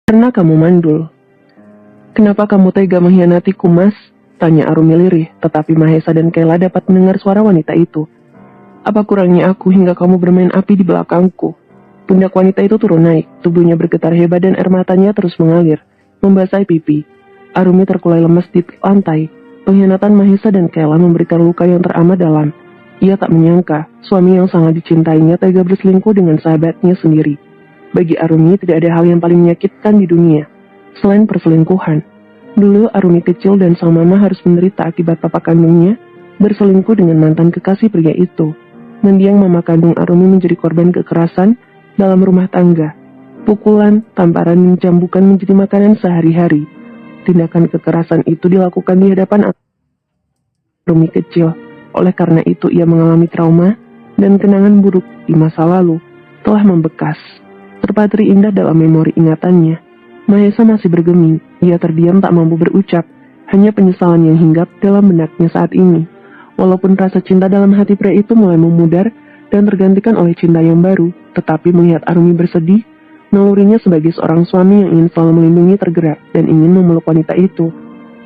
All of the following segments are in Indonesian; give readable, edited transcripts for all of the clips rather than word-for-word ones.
Karena kamu mandul. Kenapa kamu tega mengkhianatiku, Mas? Tanya Arumi lirih, tetapi Mahesa dan Kayla dapat mendengar suara wanita itu. Apa kurangnya aku hingga kamu bermain api di belakangku? Pundak wanita itu turun naik, tubuhnya bergetar hebat dan air matanya terus mengalir, membasahi pipi. Arumi terkulai lemas di lantai. Pengkhianatan Mahesa dan Kayla memberikan luka yang teramat dalam. Ia tak menyangka, suami yang sangat dicintainya tega berselingkuh dengan sahabatnya sendiri. Bagi Arumi tidak ada hal yang paling menyakitkan di dunia selain perselingkuhan. Dulu Arumi kecil dan sang mama harus menderita akibat papa kandungnya berselingkuh dengan mantan kekasih pria itu. Mendiang mama kandung Arumi menjadi korban kekerasan dalam rumah tangga. Pukulan, tamparan, dan cambukan menjadi makanan sehari-hari. Tindakan kekerasan itu dilakukan di hadapan Arumi kecil. Oleh karena itu ia mengalami trauma dan kenangan buruk di masa lalu telah membekas, terpatri indah dalam memori ingatannya. Mahesa masih bergeming, ia terdiam tak mampu berucap, hanya penyesalan yang hinggap dalam benaknya saat ini. Walaupun rasa cinta dalam hati pria itu mulai memudar dan tergantikan oleh cinta yang baru, tetapi melihat Arumi bersedih, nalurinya sebagai seorang suami yang ingin selalu melindungi tergerak dan ingin memeluk wanita itu.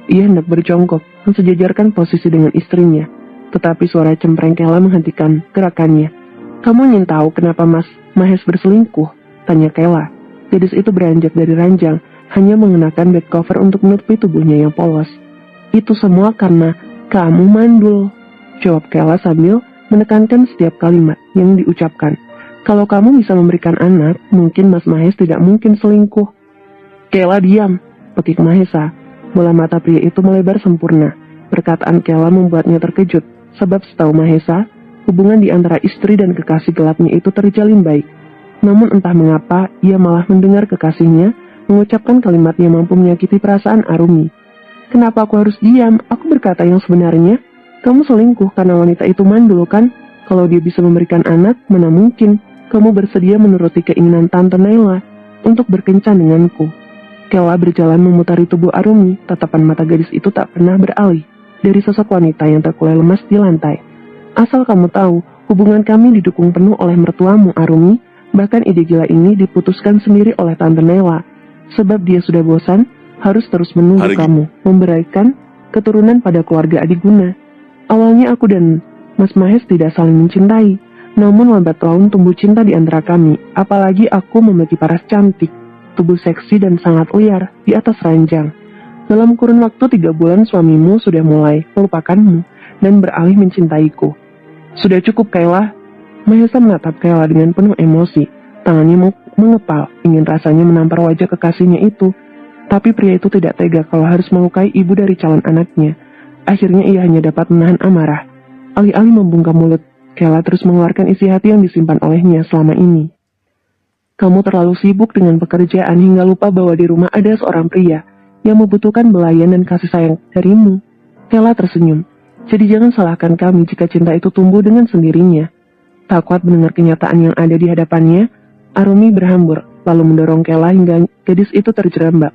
Ia hendak berjongkok, mensejajarkan posisi dengan istrinya, tetapi suara cempreng Kayla menghentikan gerakannya. Kamu ingin tahu kenapa Mas Mahes berselingkuh? Tanya Kayla. Gadis itu beranjak dari ranjang, hanya mengenakan bed cover untuk menutupi tubuhnya yang polos. Itu semua karena kamu mandul, jawab Kayla sambil menekankan setiap kalimat yang diucapkan. Kalau kamu bisa memberikan anak, mungkin Mas Mahes tidak mungkin selingkuh. Kayla diam, pekik Mahesa. Bola mata pria itu melebar sempurna. Perkataan Kayla membuatnya terkejut, sebab setahu Mahesa, hubungan di antara istri dan kekasih gelapnya itu terjalin baik. Namun entah mengapa, ia malah mendengar kekasihnya mengucapkan kalimat yang mampu menyakiti perasaan Arumi. Kenapa aku harus diam? Aku berkata yang sebenarnya. Kamu selingkuh karena wanita itu mandul kan? Kalau dia bisa memberikan anak, mana mungkin kamu bersedia menuruti keinginan Tante Naila untuk berkencan denganku. Kayla berjalan memutari tubuh Arumi, tatapan mata gadis itu tak pernah beralih dari sosok wanita yang terkulai lemas di lantai. Asal kamu tahu, hubungan kami didukung penuh oleh mertuamu, Arumi. Bahkan ide gila ini diputuskan sendiri oleh Tante Naila, sebab dia sudah bosan harus terus menunggu kamu memberikan keturunan pada keluarga Adiguna. Awalnya aku dan Mas Mahes tidak saling mencintai, namun lambat laun tumbuh cinta di antara kami, apalagi aku memiliki paras cantik, tubuh seksi dan sangat liar di atas ranjang. Dalam kurun waktu 3 bulan suamimu sudah mulai melupakanmu dan beralih mencintaiku. Sudah cukup, Kayla. Mahesa menatap Kayla dengan penuh emosi. Tangannya mengepal, ingin rasanya menampar wajah kekasihnya itu. Tapi pria itu tidak tega kalau harus melukai ibu dari calon anaknya. Akhirnya ia hanya dapat menahan amarah. Alih-alih membungkam mulut, Kayla terus mengeluarkan isi hati yang disimpan olehnya selama ini. Kamu terlalu sibuk dengan pekerjaan hingga lupa bahwa di rumah ada seorang pria yang membutuhkan belayan dan kasih sayang darimu. Kayla tersenyum. Jadi jangan salahkan kami jika cinta itu tumbuh dengan sendirinya. Tak kuat mendengar kenyataan yang ada di hadapannya, Arumi berhambur, lalu mendorong Kayla hingga gadis itu terjerambak.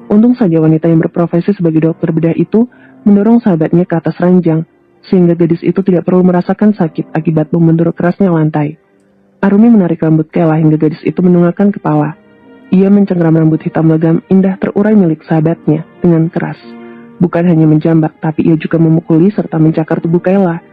Untung saja wanita yang berprofesi sebagai dokter bedah itu mendorong sahabatnya ke atas ranjang, sehingga gadis itu tidak perlu merasakan sakit akibat membentur kerasnya lantai. Arumi menarik rambut Kayla hingga gadis itu menundukkan kepala. Ia mencengkeram rambut hitam legam indah terurai milik sahabatnya dengan keras. Bukan hanya menjambak, tapi ia juga memukuli serta mencakar tubuh Kayla.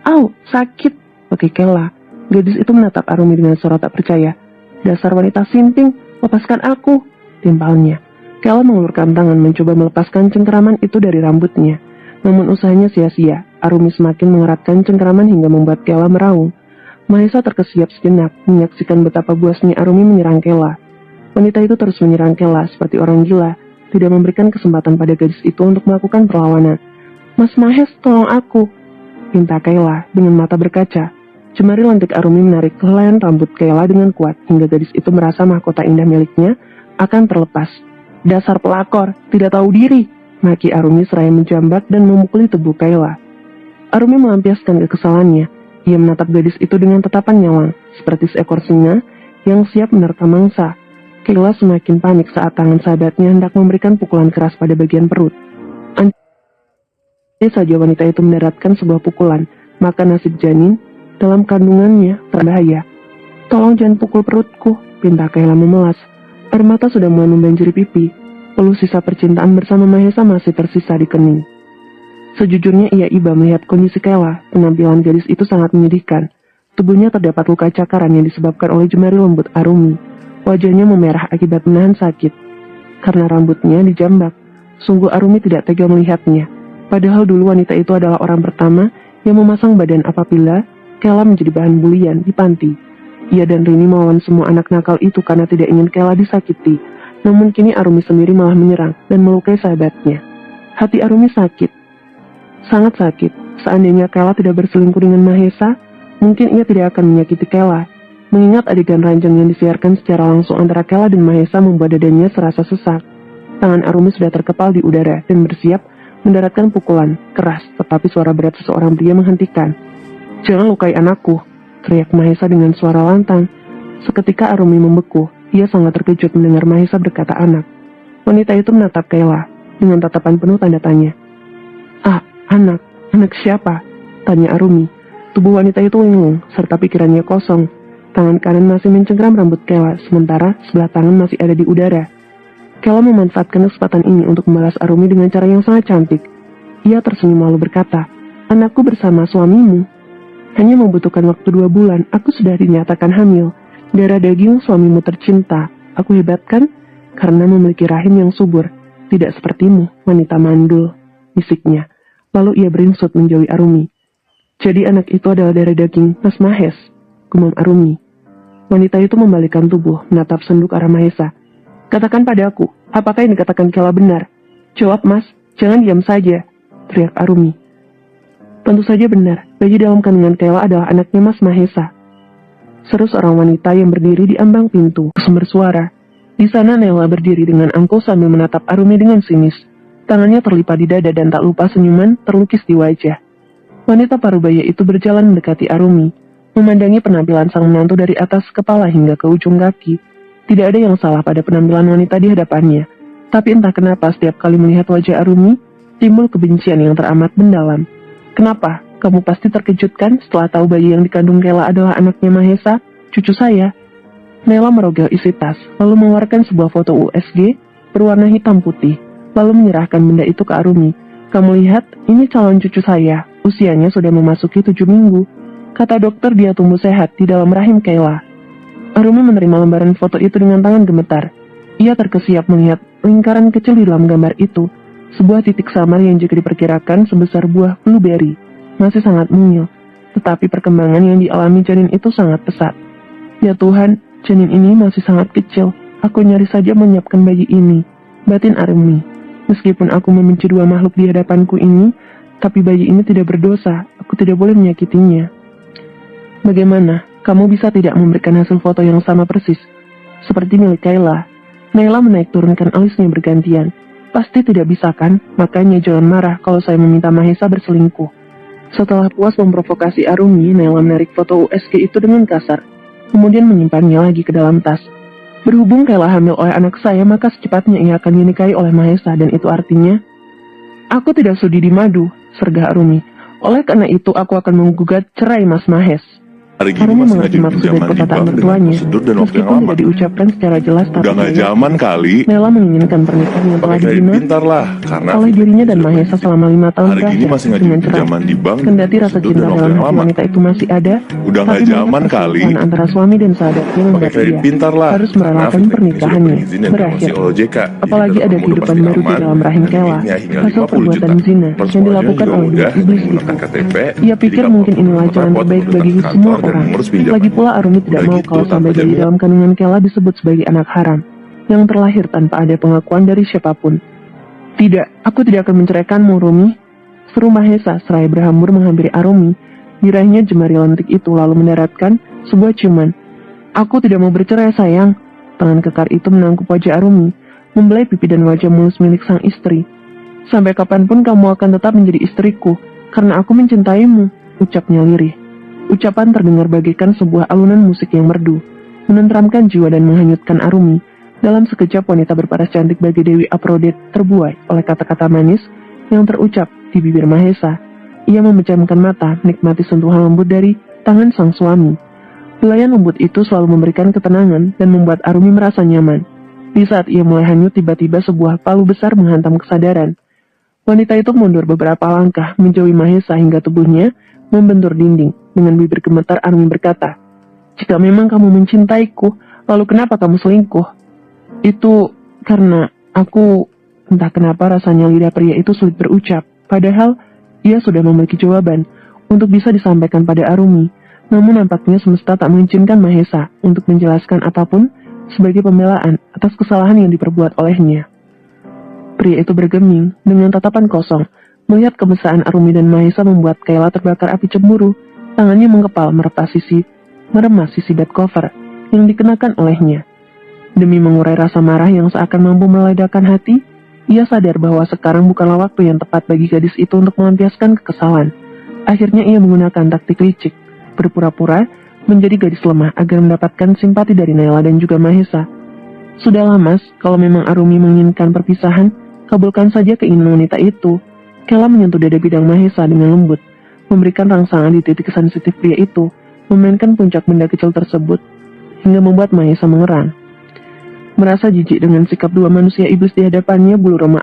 Au, sakit! Oke Kayla. Gadis itu menatap Arumi dengan suara tak percaya. Dasar wanita sinting, lepaskan aku, timpalnya. Kayla mengulurkan tangan mencoba melepaskan cengkeraman itu dari rambutnya. Namun usahanya sia-sia. Arumi semakin mengeratkan cengkeraman hingga membuat Kayla meraung. Mahesa terkesiap sejenak, menyaksikan betapa buasnya Arumi menyerang Kayla. Wanita itu terus menyerang Kayla seperti orang gila, tidak memberikan kesempatan pada gadis itu untuk melakukan perlawanan. Mas Mahes, tolong aku, pinta Kayla dengan mata berkaca. Jemari lantik Arumi menarik helaian rambut Kayla dengan kuat hingga gadis itu merasa mahkota indah miliknya akan terlepas. Dasar pelakor, tidak tahu diri, maki Arumi seraya menjambak dan memukuli tubuh Kayla. Arumi melampiaskan kekesalannya. Ia menatap gadis itu dengan tatapan nyalang, seperti seekor singa yang siap menerkam mangsa. Kayla semakin panik saat tangan sahabatnya hendak memberikan pukulan keras pada bagian perut. Andai saja wanita itu mendaratkan sebuah pukulan, maka nasib janin dalam kandungannya berbahaya. Tolong jangan pukul perutku, pinta Kayla memelas. Air mata sudah mulai membanjiri pipi, lalu sisa percintaan bersama Mahesa masih tersisa di kening. Sejujurnya ia iba melihat kondisi Kayla, penampilan gadis itu sangat menyedihkan. Tubuhnya terdapat luka cakaran yang disebabkan oleh jemari lembut Arumi. Wajahnya memerah akibat menahan sakit. Karena rambutnya dijambak, sungguh Arumi tidak tega melihatnya. Padahal dulu wanita itu adalah orang pertama yang memasang badan apabila Kayla menjadi bahan bulian di panti. Ia dan Rini melawan semua anak nakal itu karena tidak ingin Kayla disakiti. Namun kini Arumi sendiri malah menyerang dan melukai sahabatnya. Hati Arumi sakit. Sangat sakit. Seandainya Kayla tidak berselingkuh dengan Mahesa, mungkin ia tidak akan menyakiti Kayla. Mengingat adegan ranjang yang disiarkan secara langsung antara Kayla dan Mahesa membuat dadanya serasa sesak. Tangan Arumi sudah terkepal di udara dan bersiap mendaratkan pukulan keras, tetapi suara berat seseorang pria menghentikan. "Jangan lukai anakku," teriak Mahesa dengan suara lantang. Seketika Arumi membeku. Ia sangat terkejut mendengar Mahesa berkata anak. Wanita itu menatap Kayla dengan tatapan penuh tanda tanya. "Ah, anak siapa?" tanya Arumi. Tubuh wanita itu linglung, serta pikirannya kosong. Tangan kanan masih mencengkram rambut Kayla, sementara sebelah tangan masih ada di udara. Kayla memanfaatkan kesempatan ini untuk membalas Arumi dengan cara yang sangat cantik. Ia tersenyum lalu berkata, "Anakku bersama suamimu. Hanya membutuhkan waktu 2 bulan, aku sudah dinyatakan hamil. Darah daging suamimu tercinta. Aku hebat kan? Karena memiliki rahim yang subur. Tidak sepertimu, wanita mandul," bisiknya. Lalu ia beringsut menjauhi Arumi. "Jadi anak itu adalah darah daging Mas Mahes," gumam Arumi. Wanita itu membalikkan tubuh, menatap senduk arah Mahesa. "Katakan padaku, apakah yang dikatakan Kayla benar? Jawab Mas, jangan diam saja," teriak Arumi. "Tentu saja benar, bayi dalam kandungan Kayla adalah anaknya Mas Mahesa," seru seorang wanita yang berdiri di ambang pintu sumber suara. Di sana Nela berdiri dengan angkuh sambil menatap Arumi dengan sinis. Tangannya terlipat di dada dan tak lupa senyuman terlukis di wajah. Wanita parubaya itu berjalan mendekati Arumi, memandangi penampilan sang menantu dari atas kepala hingga ke ujung kaki. Tidak ada yang salah pada penampilan wanita di hadapannya. Tapi entah kenapa setiap kali melihat wajah Arumi, timbul kebencian yang teramat mendalam. "Kenapa? Kamu pasti terkejut kan setelah tahu bayi yang dikandung Kayla adalah anaknya Mahesa, cucu saya?" Nela merogel isi tas, lalu mengeluarkan sebuah foto USG berwarna hitam putih, lalu menyerahkan benda itu ke Arumi. "Kamu lihat, ini calon cucu saya. Usianya sudah memasuki 7 minggu. Kata dokter dia tumbuh sehat di dalam rahim Kayla." Arumi menerima lembaran foto itu dengan tangan gemetar. Ia terkesiap melihat lingkaran kecil di dalam gambar itu. Sebuah titik samar yang jika diperkirakan sebesar buah blueberry. Masih sangat mungil. Tetapi perkembangan yang dialami janin itu sangat pesat. "Ya Tuhan, janin ini masih sangat kecil. Aku nyaris saja menyiapkan bayi ini," batin Arumi. "Meskipun aku membenci 2 makhluk di hadapanku ini, tapi bayi ini tidak berdosa. Aku tidak boleh menyakitinya." "Bagaimana? Kamu bisa tidak memberikan hasil foto yang sama persis seperti milik Kayla?" Naila menaik turunkan alisnya bergantian. "Pasti tidak bisa kan? Makanya jangan marah kalau saya meminta Mahesa berselingkuh." Setelah puas memprovokasi Arumi, Naila menarik foto USG itu dengan kasar, kemudian menyimpannya lagi ke dalam tas. "Berhubung Kayla hamil oleh anak saya, maka secepatnya ia akan dinikahi oleh Mahesa, dan itu artinya..." "Aku tidak sudi di madu," sergah Arumi. "Oleh karena itu aku akan menggugat cerai Mas Mahes." Arumi mengerti maksud dari perkataan mertuanya, meskipun tidak diucapkan secara jelas, tapi udah nggak zaman kali. Nela menginginkan pernikahan yang telah dibina oleh dirinya dan Mahesa selama 5 tahun terakhir dengan cerai. Kendati rasa cinta dalam hati wanita itu masih ada, udah nggak zaman kali. Antara suami dan sahabatnya membuat dia harus merelakan pernikahannya berakhir. Apalagi ada kehidupan baru di dalam rahim Kayla, hasil perbuatan zina yang dilakukan oleh iblis itu. Ia pikir mungkin inilah jalan terbaik bagi semua orang. Lagi pula Arumi tidak mau kalau sampai bayi dalam kandungan Kayla disebut sebagai anak haram yang terlahir tanpa ada pengakuan dari siapapun. "Tidak, aku tidak akan menceraikanmu, Rumi," seru Mahesa seraya berhambur menghampiri Arumi. Diraihnya jemari lentik itu lalu mendaratkan sebuah ciuman. "Aku tidak mau bercerai sayang." Tangan kekar itu menangkup wajah Arumi, membelai pipi dan wajah mulus milik sang istri. "Sampai kapanpun kamu akan tetap menjadi istriku, karena aku mencintaimu," ucapnya lirih. Ucapan terdengar bagaikan sebuah alunan musik yang merdu, menenteramkan jiwa dan menghanyutkan Arumi. Dalam sekejap wanita berparas cantik bagi Dewi Aphrodite terbuai oleh kata-kata manis yang terucap di bibir Mahesa. Ia memejamkan mata, menikmati sentuhan lembut dari tangan sang suami. Belayan lembut itu selalu memberikan ketenangan dan membuat Arumi merasa nyaman. Di saat ia mulai hanyut, tiba-tiba sebuah palu besar menghantam kesadaran. Wanita itu mundur beberapa langkah, menjauhi Mahesa hingga tubuhnya membentur dinding. Dengan bibir gemetar, Arumi berkata, "Jika memang kamu mencintaiku, lalu kenapa kamu selingkuh?" "Itu karena aku..." Entah kenapa rasanya lidah pria itu sulit berucap, padahal ia sudah memiliki jawaban untuk bisa disampaikan pada Arumi. Namun nampaknya semesta tak mengizinkan Mahesa untuk menjelaskan apapun sebagai pembelaan atas kesalahan yang diperbuat olehnya. Pria itu bergeming dengan tatapan kosong, melihat kemesraan Arumi dan Mahesa membuat Kayla terbakar api cemburu. Tangannya mengepal meremas sisi bed cover yang dikenakan olehnya. Demi mengurai rasa marah yang seakan mampu meledakkan hati, ia sadar bahwa sekarang bukanlah waktu yang tepat bagi gadis itu untuk melampiaskan kekesalan. Akhirnya ia menggunakan taktik licik, berpura-pura menjadi gadis lemah agar mendapatkan simpati dari Nayla dan juga Mahesa. "Sudahlah mas, kalau memang Arumi menginginkan perpisahan, kabulkan saja keinginan wanita itu." Kayla menyentuh dada bidang Mahesa dengan lembut, memberikan rangsangan di titik sensitif pria itu, memainkan puncak benda kecil tersebut, hingga membuat Mahesa mengerang. Merasa jijik dengan sikap dua manusia iblis di hadapannya, bulu roma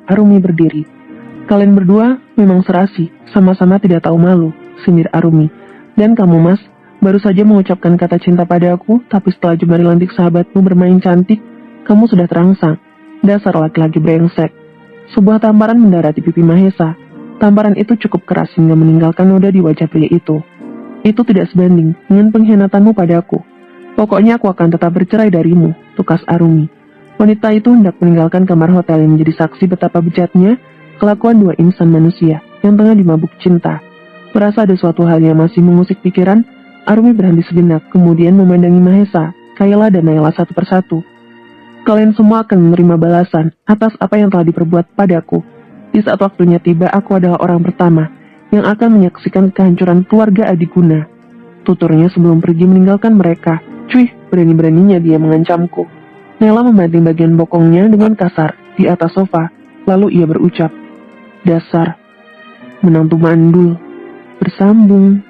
Arumi berdiri. "Kalian berdua memang serasi, sama-sama tidak tahu malu," sindir Arumi. "Dan kamu mas, baru saja mengucapkan kata cinta padaku, tapi setelah jemari lantik sahabatmu bermain cantik, kamu sudah terangsang. Dasar laki-laki brengsek." Sebuah tamparan mendarat di pipi Mahesa. Tamparan itu cukup keras hingga meninggalkan noda di wajah pria itu. "Itu tidak sebanding dengan pengkhianatanmu padaku. Pokoknya aku akan tetap bercerai darimu," tukas Arumi. Wanita itu hendak meninggalkan kamar hotel yang menjadi saksi betapa bejatnya kelakuan dua insan manusia yang tengah dimabuk cinta. Merasa ada suatu hal yang masih mengusik pikiran, Arumi berhenti sejenak, kemudian memandangi Mahesa, Kayla, dan Nayla satu persatu. "Kalian semua akan menerima balasan atas apa yang telah diperbuat padaku. Di saat waktunya tiba, aku adalah orang pertama yang akan menyaksikan kehancuran keluarga Adiguna," tuturnya sebelum pergi meninggalkan mereka. "Cuy, berani-beraninya dia mengancamku." Nayla membanting bagian bokongnya dengan kasar di atas sofa, lalu ia berucap, "Dasar menantu mandul." Bersambung.